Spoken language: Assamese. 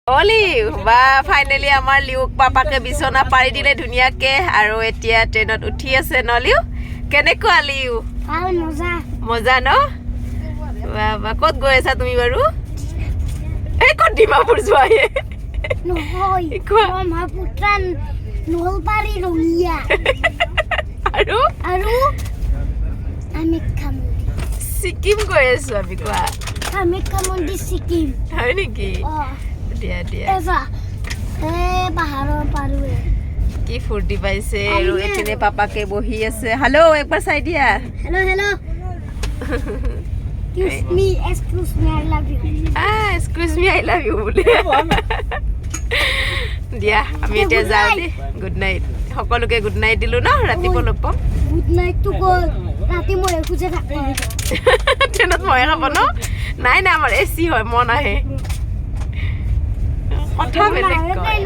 অলিউ বা ফাইনেলি আমাৰ লিউক পাপাকে বিছনা পাৰি দিলে ধুনীয়াকে আৰু এতিয়া ট্ৰেইনত উঠি আছে নলিউ কেনেকুৱা লিউ মজা ন বাবা ক'ত গৈ আছা তুমি বাৰু এই ক'ত ডিমাপুৰ যোৱায়ে নহয় ব্ৰহ্মপুত্ৰান নলবাৰী ৰঙিয়া আৰু কামাখ্যা মন্দিৰ ছিকিম গৈ আছো আমি কোৱা কামাখ্যা মন্দিৰ ছিকিম হয় নেকি দিয়া দিয়া পাহাৰৰ পাৰোৱে কি ফূৰ্তি পাইছে আৰু এপিনে পাপাকে বহি আছে হেল্ল' একবাৰ চাই দিয়া hello' excuse me I love you excuse me I love you বুলি দিয়া আমি এতিয়া যাওঁ দেই গুড নাইট সকলোকে গুড নাইট দিলো ন ৰাতিপুৱা লগ পাম গুড নাইট তো গ'ল ৰাতি মই খুজে থাকো ট্ৰেইনত ময়ে খাব ন নাই নাই আমাৰ এচি হয় মন আহে কথা বেলেগ কয়